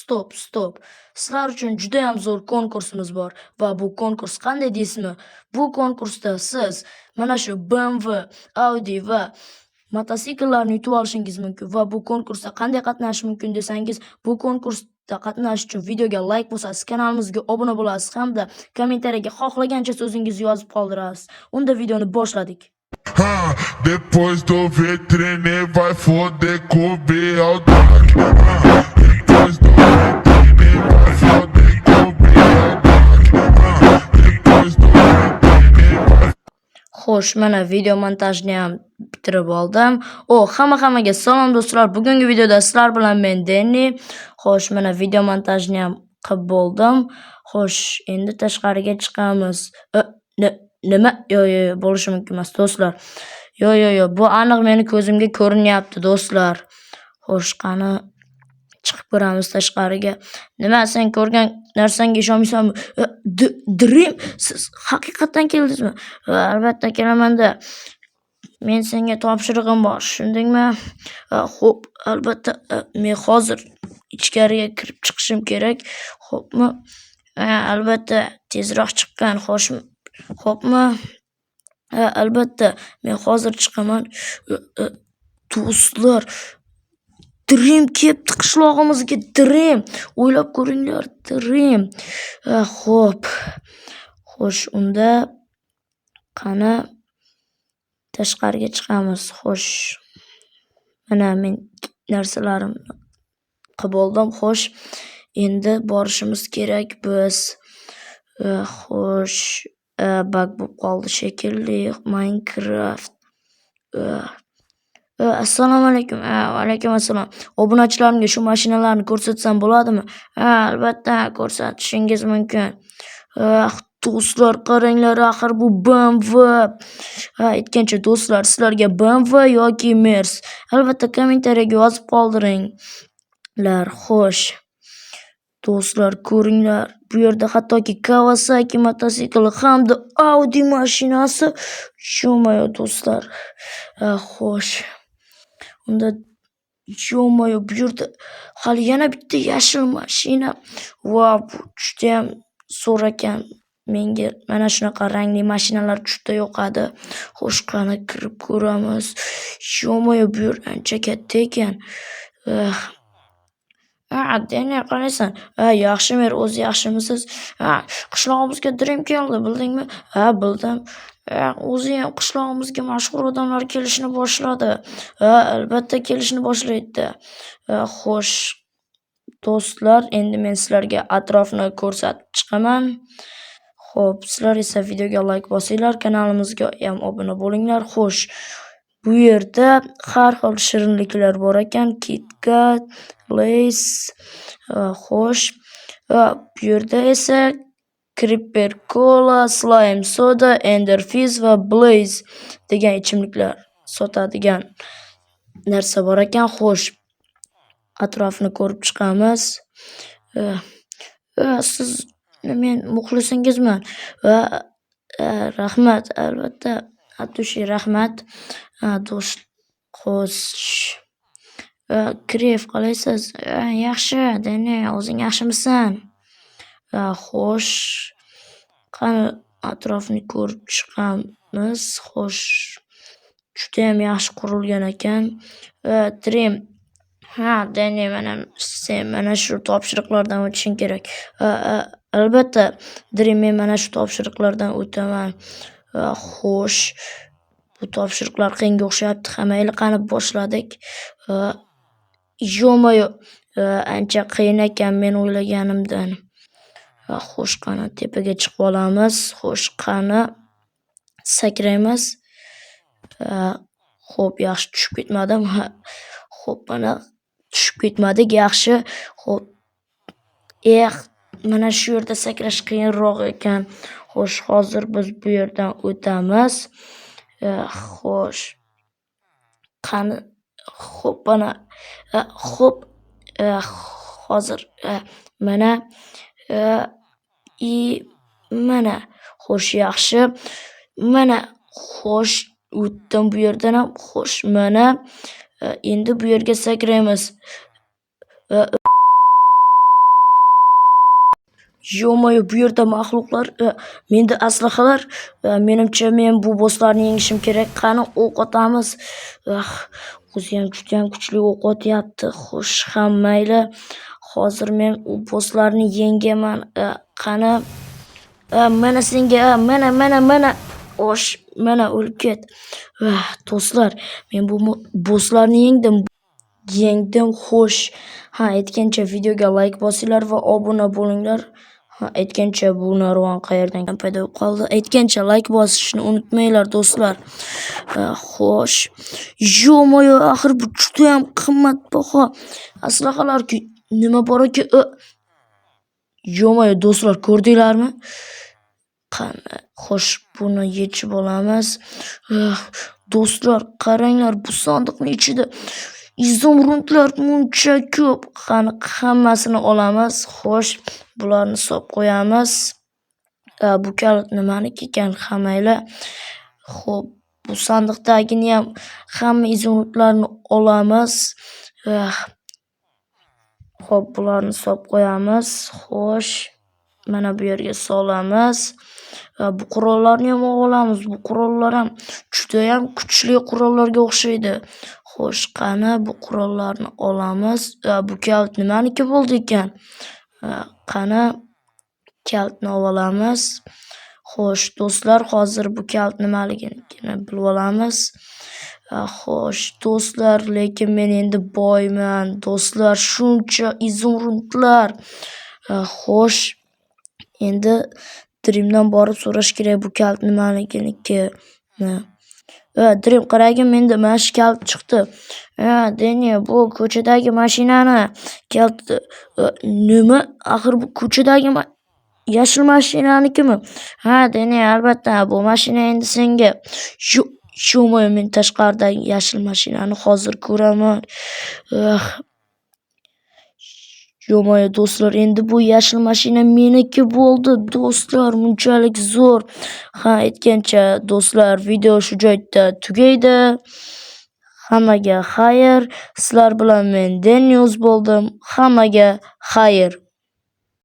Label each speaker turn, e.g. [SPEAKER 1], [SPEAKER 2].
[SPEAKER 1] Stop. Sizlar uchun juda ham zo'r konkursimiz bor va bu konkurs qanday deysizmi? Bu konkursda siz mana shu BMW, Audi va mototsikllarni yutib olishingiz mumkin va bu konkursda qanday qatnashish mumkin desangiz, bu konkursda qatnashish uchun videoga like bosasiz, kanalimizga obuna bo'lasiz hamda kommentariyaga xohlagancha so'zingizni yozib qoldirasiz. Unda videoni boshladik.
[SPEAKER 2] Depois do vitrine vai foder com o Beldade. Depois do vitrine vai foder com o Beldade. Depois do vitrine vai.
[SPEAKER 1] Xo'sh, mana video montajni ham bitirib oldim. Hammaga salom do'stlar. Bugungi videoda sizlar bilan men Denni. Xo'sh, mana video montajni ham qilib bo'ldim. Xo'sh, endi tashqariga chiqamiz. Nima? Yo'q, bo'lishi mumkin emas do'stlar. Yo'q, bu aniq meni ko'zimga ko'rinyapti do'stlar. Xo'sh, qani chiqib ko'ramiz tashqariga. Nima, sen ko'rgan narsangga ishonmaysanmi? Dream, siz haqiqatan keldingizmi? Albatta kelaman-da. Men senga topshirig'im bor, tushundingmi? Xo'p, albatta, men hozir ichkariga kirib chiqishim kerak. Xo'pmi? Albatta, tezroq chiqqan, xo'pmi? Albatta, men hozir chiqaman. Do'stlar, Dream kelibdi qishlog'imizga, Dream. O'ylab ko'ringlar, Dream. Xo'sh, unda qani tashqariga chiqamiz. Xo'sh, mana men narsalarimni qilib oldim. Xo'sh, endi borishimiz kerak biz. Xo'sh, bug bo'lib qoldi shekilli. Minecraft. Assalomu alaykum. Va alaykum assalom. Obunachilarimga shu mashinalarni ko'rsatsam bo'ladimi? Albatta, ko'rsatishingiz mumkin. Do'stlar, qaranglar, axir bu BMW. Aytgancha do'stlar, sizlarga BMW yoki Merc? Albatta kommentariyaga yozib qoldiringlar. Xo'sh. Do'stlar, ko'ringlar, bu yerda hattoki Kawasaki mototsikli hamda Audi mashinasi. Yo'mayo do'stlar. Xo'sh. Unda yo'mayo, bu yerda hali yana bitta yashil mashina. Va bu juda ham zo'r ekan. Menga mana shunaqa rangli mashinalar juda yoqadi. Xo'sh, qani kirib ko'ramiz. Yo'mayo, bu yer ancha katta ekan. Denni, qaraysan? Yaxshimen, o'zi yaxshimisiz? Qishlog'imizga Dream keldi, bildingmi? Bildim. O'zi ham qishlog'imizga mashhur odamlar kelishni boshladi. Albatta kelishni boshlaydi. Xo'sh, do'stlar, endi men sizlarga atrofni ko'rsatib chiqaman. Xo'p, sizlar esa videoga like bosinglar, kanalimizga ham obuna bo'linglar. Xo'sh, bu yerda har xil shirinliklar bor ekan. KitKat, Lays. Xo'sh, bu yerda esa Creeper Cola, Slime Soda, Ender Fizz va Blaze degan ichimliklar sotadigan narsa bor ekan. Xo'sh, atrofni ko'rib chiqamiz. Siz men muxlisingizman. Rahmat, albatta. Atushi, rahmat. Do'st, xo'sh. Kref, qalaysiz? Yaxshi, Denni, o'zing yaxshimisan? Xo'sh, qani atrofni ko'rib chiqamiz. Xo'sh, juda ham yaxshi qurilgan ekan. Dream. Denni, sen mana shu topshiriqlardan o'tishing kerak. Albatta, Dream, men mana shu topshiriqlardan o'taman. Xo'sh, bu topshiriqlar qiyinga o'xshayapti. Hammaylar qani boshladik. Yo'mayo, ancha qiyin ekan men o'ylaganimdan. Xo'sh, qani tepaga chiqib olamiz. Xo'sh, qani sakraymiz. Xo'p, yaxshi tushib ketmadim. Xo'p, mana tushib ketmadik, yaxshi. Xo'p. Mana shu yerda sakrash qiyinroq ekan. Xo'sh, hozir biz bu yerdan o'tamiz. Xo'sh. Qani, xo'p, mana xo'p, hozir mana mana xo'sh, yaxshi. Mana xo'sh, o'tdim bu yerdan ham. Xo'sh, mana endi bu yerga sakraymiz. Yo'moyo, bu yerda mahluqlar, menda aslahalar. Menimcha men bu bosslarni yengishim kerak. Qani o'q otamiz. O'ziyam judayam kuchli o'q otyapti. Xo'sh, ham mayli. Hozir men u bosslarni yengaman. Qani, mana senga, mana. Xo'sh, mana o'lib ket. Do'stlar, men bu bosslarni yengdim. Xo'sh, aytgancha videoga like bosinglar va obuna bo'linglar. Aytgancha bu narvon qayerdan paydo qoldi? Aytgancha like bosishni unutmanglar do'stlar. Xo'sh, yo'moyo, axir bu juda ham qimmatbaho aslahalar-ku. Nima bor ekan? Yo'moyo do'stlar, ko'rdinglarmi? Qani, xo'sh, buni yechib olamiz. Do'stlar, qaranglar, bu sandiqning ichida izumrudlar muncha ko'p. Qani, hammasini olamiz. Xo'sh, bularni solib qo'yamiz. Bu kalit nimaniki ekan? Mayli. Xo'p, bu sandiqdagini ham hamma izumrudlarni olamiz. Xo'p, bularni solib qo'yamiz. Xo'sh, mana bu yerga solamiz. Bu qurollarni ham olamiz. Bu qurollar ham juda ham kuchli qurollarga o'xshaydi. Xo'sh, qani bu qurollarni olamiz. Bu kalit nimaniki bo'ldi ekan? Qani kalitni olamiz. Xo'sh, do'stlar, hozir bu kalit nimaligini bilib olamiz. Xo'sh, do'stlar, lekin men endi boyman. Do'stlar, shuncha izumrudlar. Xo'sh, endi Dreamdan borib so'rash kerak bu kalit nimaligini. Dream, qaragin, menda mana shu kalit chiqdi. Deni, bu ko'chadagi mashinani kaliti. Nima? Axir bu ko'chadagi yashil mashinanikimi? Deni, albatta, bu mashina endi senga. Yo'moyo, men tashqaridagi yashil mashinani hozir ko'raman. Yo'moyo do'stlar, endi bu yashil mashina meniki bo'ldi. Do'stlar, bunchalik zo'r. Aytgancha do'stlar, video shu joyda tugaydi. Hammaga xayr. Sizlar bilan men Denius bo'ldim. Hammaga xayr.